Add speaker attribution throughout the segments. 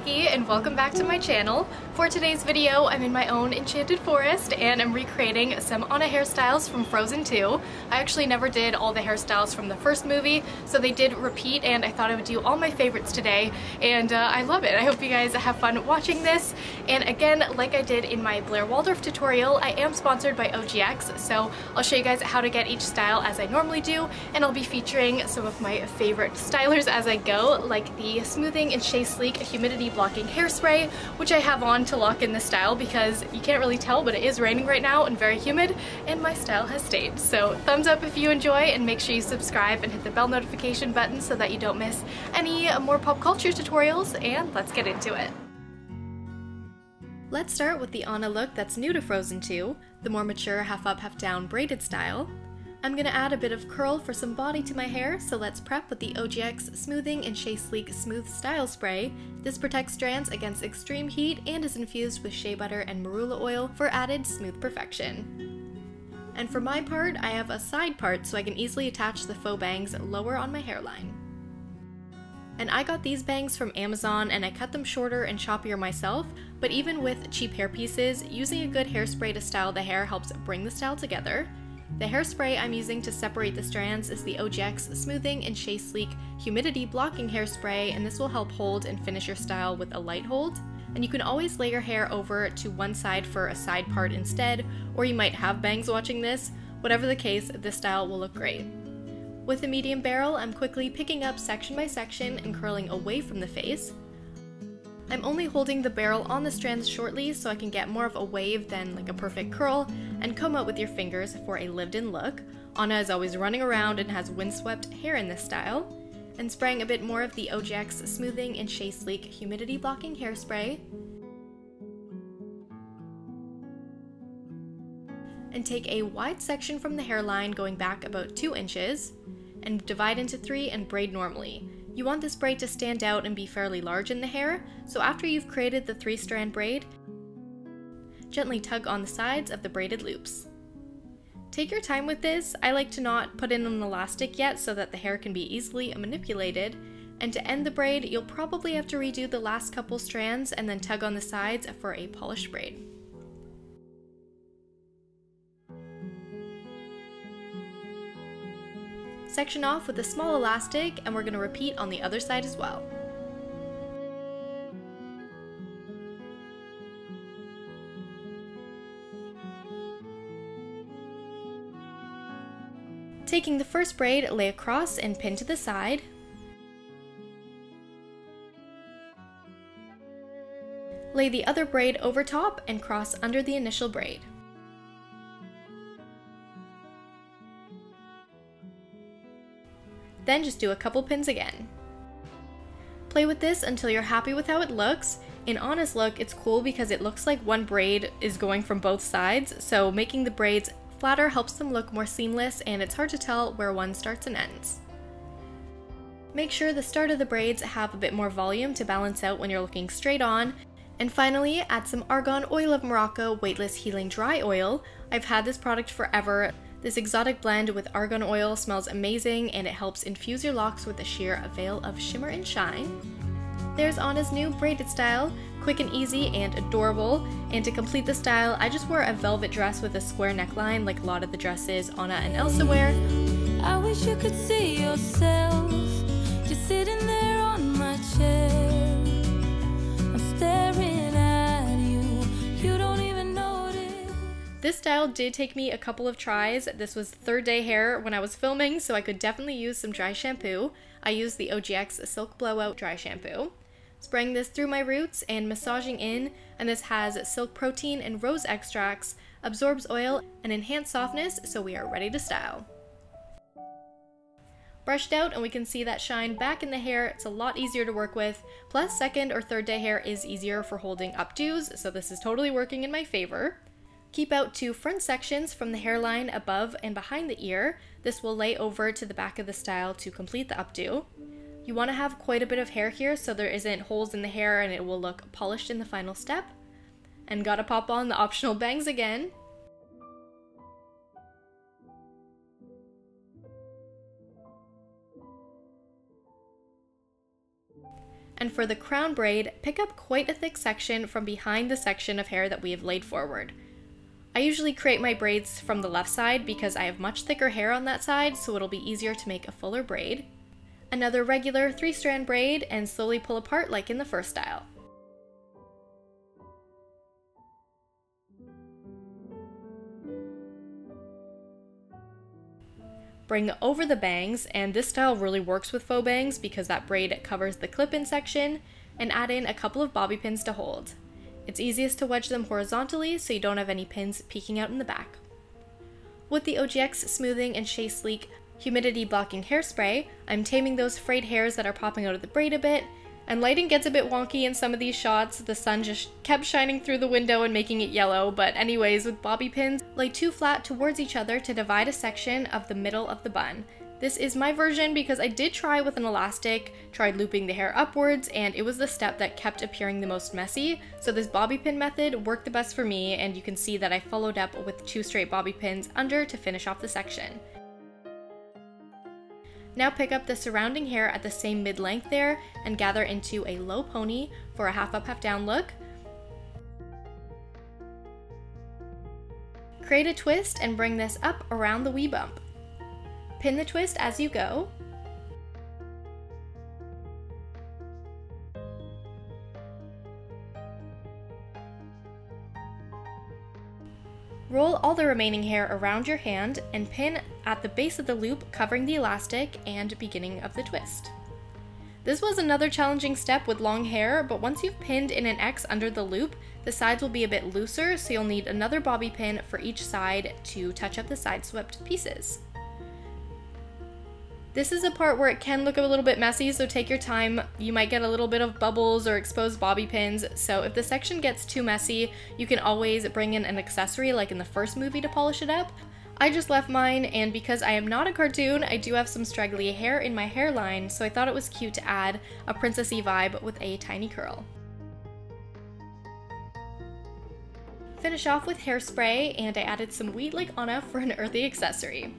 Speaker 1: Becky and welcome back to my channel. For today's video, I'm in my own enchanted forest and I'm recreating some Anna hairstyles from Frozen 2. I actually never did all the hairstyles from the first movie, so they did repeat and I thought I would do all my favorites today and I love it. I hope you guys have fun watching this. And again, like I did in my Blair Waldorf tutorial, I am sponsored by OGX, so I'll show you guys how to get each style as I normally do, and I'll be featuring some of my favorite stylers as I go, like the Smoothing and Shea Sleek Humidity Blocking Hairspray, which I have on to lock in the style because you can't really tell, but it is raining right now and very humid, and my style has stayed. So thumbs up if you enjoy, and make sure you subscribe and hit the bell notification button so that you don't miss any more pop culture tutorials, and let's get into it. Let's start with the Anna look that's new to Frozen 2, the more mature half up, half down braided style. I'm going to add a bit of curl for some body to my hair, so let's prep with the OGX Smoothing and Shea Sleek Smooth Style Spray. This protects strands against extreme heat and is infused with shea butter and marula oil for added smooth perfection. And for my part, I have a side part so I can easily attach the faux bangs lower on my hairline. And I got these bangs from Amazon and I cut them shorter and choppier myself, but even with cheap hair pieces, using a good hairspray to style the hair helps bring the style together. The hairspray I'm using to separate the strands is the OGX Smoothing and Shea Sleek Humidity Blocking Hairspray, and this will help hold and finish your style with a light hold. And you can always lay your hair over to one side for a side part instead, or you might have bangs watching this. Whatever the case, this style will look great. With a medium barrel, I'm quickly picking up section by section and curling away from the face. I'm only holding the barrel on the strands shortly so I can get more of a wave than like a perfect curl, and comb out with your fingers for a lived-in look. Anna is always running around and has windswept hair in this style. And spraying a bit more of the OGX Smoothing and Shea Sleek Humidity Blocking Hairspray. And take a wide section from the hairline going back about 2 inches, and divide into 3 and braid normally. You want this braid to stand out and be fairly large in the hair, so after you've created the 3-strand braid, gently tug on the sides of the braided loops. Take your time with this. I like to not put in an elastic yet so that the hair can be easily manipulated, and to end the braid, you'll probably have to redo the last couple strands and then tug on the sides for a polished braid. Section off with a small elastic, and we're going to repeat on the other side as well. Taking the first braid, lay across and pin to the side. Lay the other braid over top and cross under the initial braid. Then just do a couple pins again. Play with this until you're happy with how it looks. In Anna's look, it's cool because it looks like one braid is going from both sides, so making the braids flatter helps them look more seamless, and it's hard to tell where one starts and ends. Make sure the start of the braids have a bit more volume to balance out when you're looking straight on. And finally, add some Argan Oil of Morocco Weightless Healing Dry Oil. I've had this product forever. This exotic blend with argan oil smells amazing, and it helps infuse your locks with a sheer veil of shimmer and shine. There's Anna's new braided style, quick and easy and adorable. And to complete the style, I just wore a velvet dress with a square neckline like a lot of the dresses Anna and Elsa wear.
Speaker 2: I wish you could see yourself just sitting there on my chair. I'm staring at you, you don't even notice.
Speaker 1: This style did take me a couple of tries. This was third day hair when I was filming, so I could definitely use some dry shampoo. I used the OGX Silk Blowout Dry Shampoo. Spraying this through my roots and massaging in, and this has silk protein and rose extracts, absorbs oil, and enhanced softness, so we are ready to style. Brushed out, and we can see that shine back in the hair. It's a lot easier to work with, plus second or third day hair is easier for holding updos, so this is totally working in my favor. Keep out 2 front sections from the hairline above and behind the ear. This will lay over to the back of the style to complete the updo. You want to have quite a bit of hair here so there isn't holes in the hair and it will look polished in the final step. And gotta pop on the optional bangs again. And for the crown braid, pick up quite a thick section from behind the section of hair that we have laid forward. I usually create my braids from the left side because I have much thicker hair on that side, so it'll be easier to make a fuller braid. Another regular 3-strand braid and slowly pull apart like in the first style. Bring over the bangs, and this style really works with faux bangs because that braid covers the clip-in section, and add in a couple of bobby pins to hold. It's easiest to wedge them horizontally so you don't have any pins peeking out in the back. With the OGX Smoothing and Shea Sleek Humidity Blocking Hairspray, I'm taming those frayed hairs that are popping out of the braid a bit, and lighting gets a bit wonky in some of these shots. The sun just kept shining through the window and making it yellow, but anyways, with bobby pins, lay 2 flat towards each other to divide a section of the middle of the bun. This is my version because I did try with an elastic, tried looping the hair upwards, and it was the step that kept appearing the most messy, so this bobby pin method worked the best for me, and you can see that I followed up with 2 straight bobby pins under to finish off the section. Now pick up the surrounding hair at the same mid-length there and gather into a low pony for a half up, half down look. Create a twist and bring this up around the wee bump. Pin the twist as you go. Roll all the remaining hair around your hand and pin at the base of the loop, covering the elastic and beginning of the twist. This was another challenging step with long hair, but once you've pinned in an X under the loop, the sides will be a bit looser, so you'll need another bobby pin for each side to touch up the side swept pieces. This is a part where it can look a little bit messy, so take your time. You might get a little bit of bubbles or exposed bobby pins, so if the section gets too messy, you can always bring in an accessory like in the first movie to polish it up. I just left mine, and because I am not a cartoon, I do have some straggly hair in my hairline, so I thought it was cute to add a princessy vibe with a tiny curl. Finish off with hairspray, and I added some Wheat Like Anna for an earthy accessory.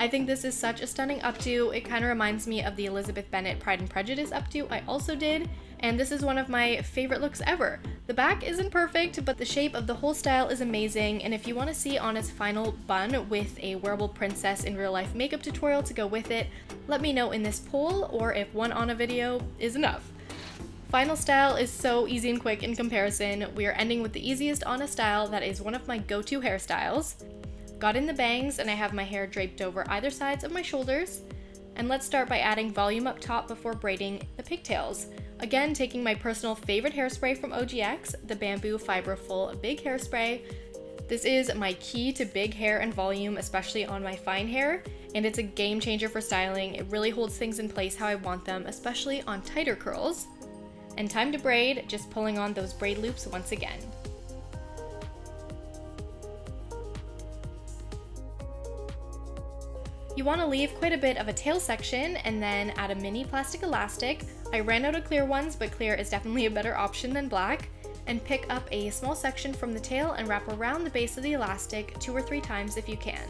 Speaker 1: I think this is such a stunning updo. It kind of reminds me of the Elizabeth Bennet Pride and Prejudice updo I also did, and this is one of my favorite looks ever. The back isn't perfect, but the shape of the whole style is amazing, and if you want to see Anna's final bun with a wearable princess in real life makeup tutorial to go with it, let me know in this poll, or if one Anna video is enough. Final style is so easy and quick in comparison. We are ending with the easiest Anna style that is one of my go-to hairstyles. Got in the bangs, and I have my hair draped over either sides of my shoulders. And let's start by adding volume up top before braiding the pigtails. Again, taking my personal favorite hairspray from OGX, the Bamboo Fiber Full Big Hairspray. This is my key to big hair and volume, especially on my fine hair, and it's a game changer for styling. It really holds things in place how I want them, especially on tighter curls. And time to braid, just pulling on those braid loops once again. You want to leave quite a bit of a tail section and then add a mini plastic elastic. I ran out of clear ones, but clear is definitely a better option than black. And pick up a small section from the tail and wrap around the base of the elastic 2 or 3 times if you can.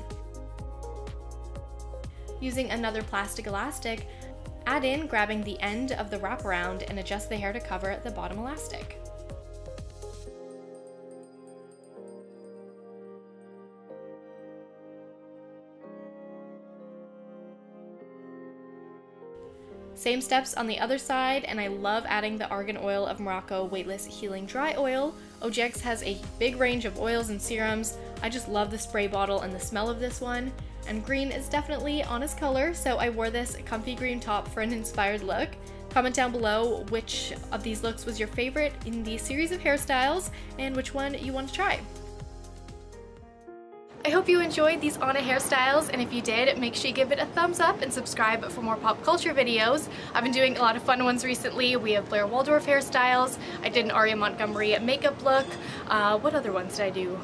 Speaker 1: Using another plastic elastic, add in grabbing the end of the wraparound and adjust the hair to cover the bottom elastic. Same steps on the other side, and I love adding the Argan Oil of Morocco Weightless Healing Dry Oil. OGX has a big range of oils and serums. I just love the spray bottle and the smell of this one. And green is definitely Anna's color, so I wore this comfy green top for an inspired look. Comment down below which of these looks was your favorite in the series of hairstyles and which one you want to try. I hope you enjoyed these Anna hairstyles, and if you did, make sure you give it a thumbs up and subscribe for more pop culture videos. I've been doing a lot of fun ones recently. We have Blair Waldorf hairstyles. I did an Aria Montgomery makeup look. What other ones did I do?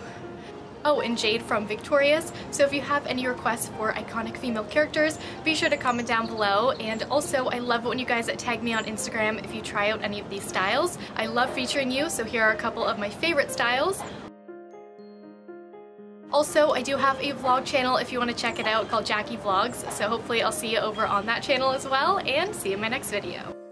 Speaker 1: Oh, and Jade from Victorious. So if you have any requests for iconic female characters, be sure to comment down below. And also, I love it when you guys tag me on Instagram if you try out any of these styles. I love featuring you, so here are a couple of my favorite styles. Also, I do have a vlog channel if you want to check it out called Jackie Vlogs, so hopefully I'll see you over on that channel as well, and see you in my next video.